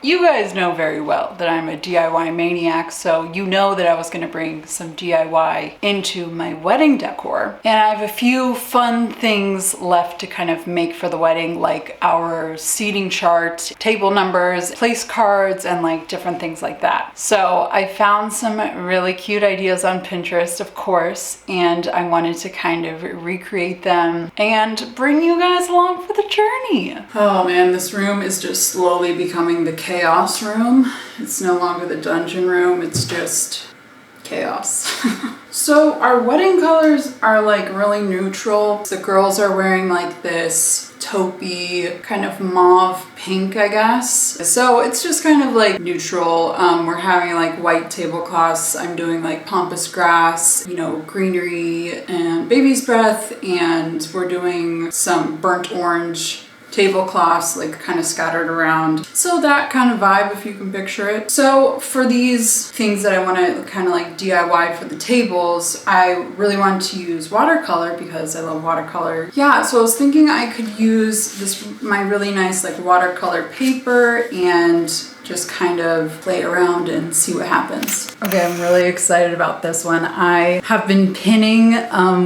You guys know very well that I'm a DIY maniac, so you know that I was gonna bring some DIY into my wedding decor. And I have a few fun things left to kind of make for the wedding, like our seating chart, table numbers, place cards, and like different things like that. So I found some really cute ideas on Pinterest, of course, and I wanted to kind of recreate them and bring you guys along for the journey. Oh man, this room is just slowly becoming the chaos room. It's no longer the dungeon room, it's just chaos. So our wedding colors are like really neutral. The girls are wearing like this taupey kind of mauve pink, I guess. So it's just kind of like neutral. We're having like white tablecloths. I'm doing like pampas grass, you know, greenery and baby's breath, and we're doing some burnt orange tablecloths like kind of scattered around. So that kind of vibe, if you can picture it. So for these things that I want to kind of like DIY for the tables, I really want to use watercolor because I love watercolor. Yeah, so I was thinking I could use my really nice like watercolor paper and just kind of play around and see what happens. Okay, I'm really excited about this one. I have been pinning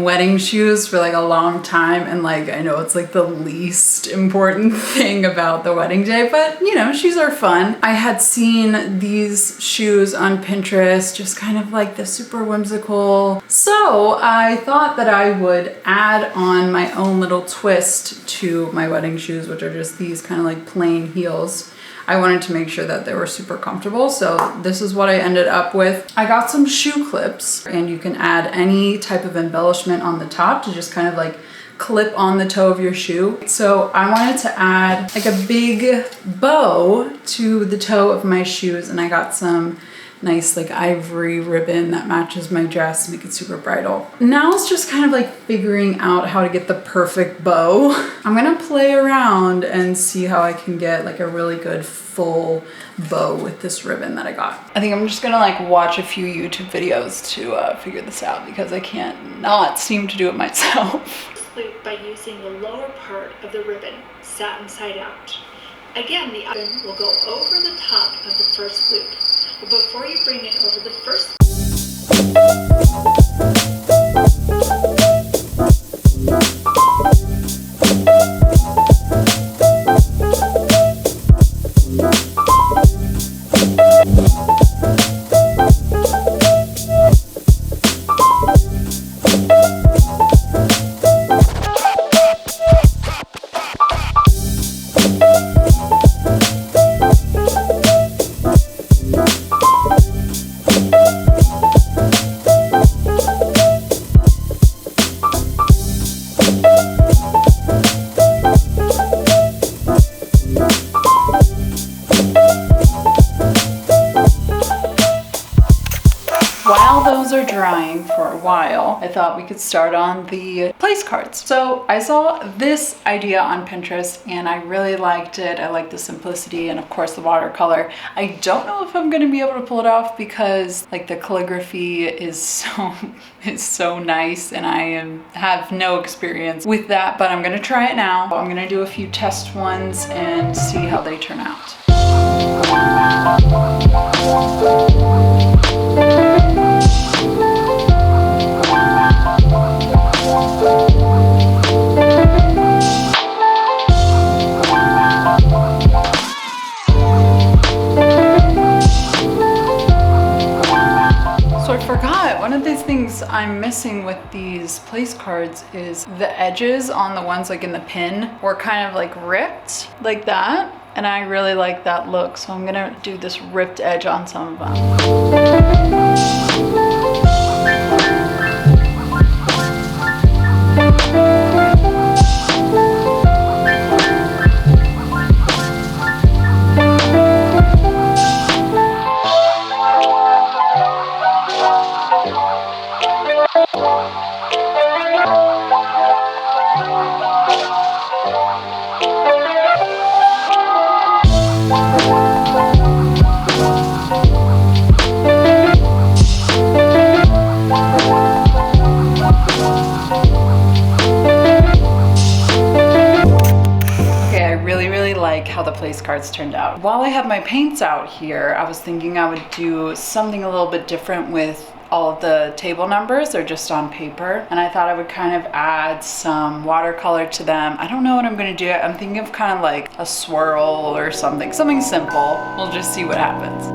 wedding shoes for like a long time, and like I know it's like the least important thing about the wedding day, but you know, shoes are fun. I had seen these shoes on Pinterest, just kind of like the super whimsical. So I thought that I would add on my own little twist to my wedding shoes, which are just these kind of like plain heels. I wanted to make sure that they were super comfortable, so this is what I ended up with. I got some shoe clips, and you can add any type of embellishment on the top to just kind of like clip on the toe of your shoe. So I wanted to add like a big bow to the toe of my shoes, and I got some nice like ivory ribbon that matches my dress to make it super bridal. Now it's just kind of like figuring out how to get the perfect bow. I'm gonna play around and see how I can get like a really good full bow with this ribbon that I got. I think I'm just gonna like watch a few YouTube videos to figure this out because I can't not seem to do it myself. Loop by using the lower part of the ribbon, satin side out. Again, the ribbon will go over the top of the first loop. But before you bring it over the first are drying for a while, I thought we could start on the place cards. So I saw this idea on Pinterest and I really liked it. I like the simplicity and of course the watercolor. I don't know if I'm gonna be able to pull it off because like the calligraphy is so nice and I have no experience with that, but I'm gonna try it now. I'm gonna do a few test ones and see how they turn out. One of these things I'm missing with these place cards is the edges on the ones like in the pin were kind of like ripped like that, and I really like that look, so I'm gonna do this ripped edge on some of them. like how the place cards turned out. While I have my paints out here, I was thinking I would do something a little bit different with all of the table numbers. They're just on paper, and I thought I would kind of add some watercolor to them. I don't know what I'm gonna do. I'm thinking of kind of like a swirl or something simple. We'll just see what happens.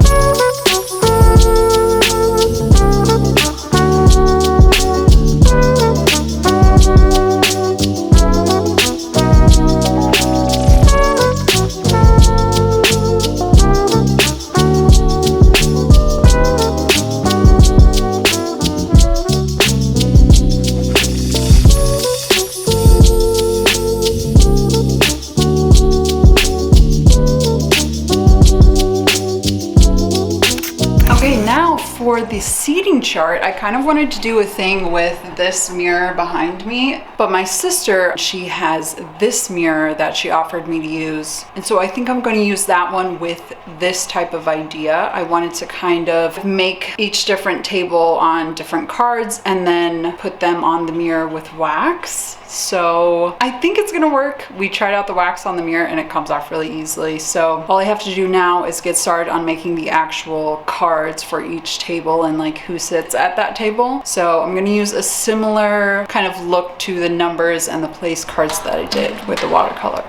For the seating chart, I kind of wanted to do a thing with this mirror behind me, but my sister, she has this mirror that she offered me to use. And so I think I'm going to use that one with this type of idea. I wanted to kind of make each different table on different cards and then put them on the mirror with wax. So I think it's gonna work. We tried out the wax on the mirror and it comes off really easily. So all I have to do now is get started on making the actual cards for each table and like who sits at that table. So I'm gonna use a similar kind of look to the numbers and the place cards that I did with the watercolor.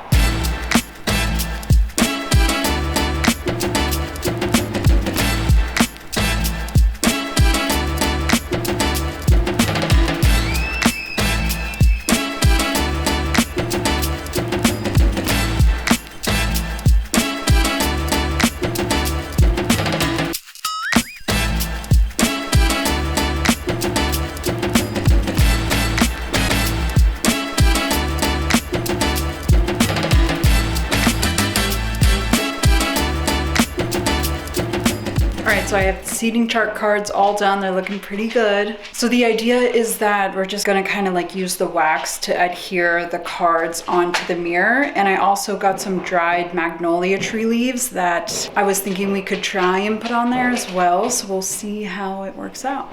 So I have the seating chart cards all done. They're looking pretty good. So the idea is that we're just gonna kind of like use the wax to adhere the cards onto the mirror. And I also got some dried magnolia tree leaves that I was thinking we could try and put on there as well. So we'll see how it works out.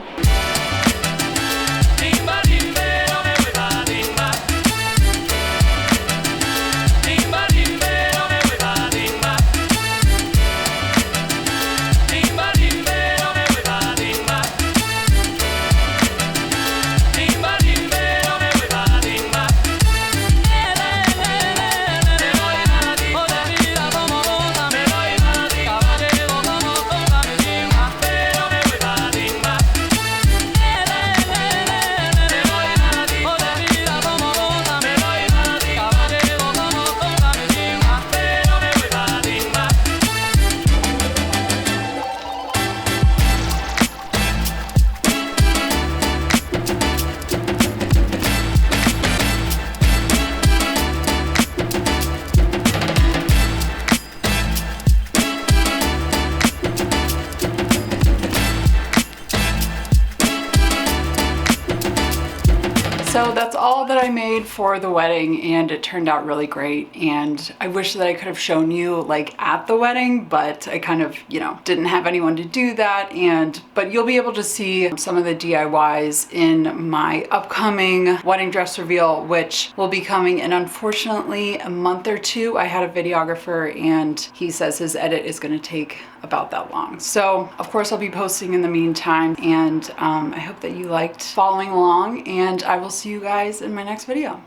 So that's all that I made for the wedding, and it turned out really great. And I wish that I could have shown you like at the wedding, but I kind of, you know, didn't have anyone to do that. But you'll be able to see some of the DIYs in my upcoming wedding dress reveal, which will be coming in unfortunately a month or two. I had a videographer and he says his edit is going to take about that long. So of course I'll be posting in the meantime, and I hope that you liked following along, and I will see you guys in my next video.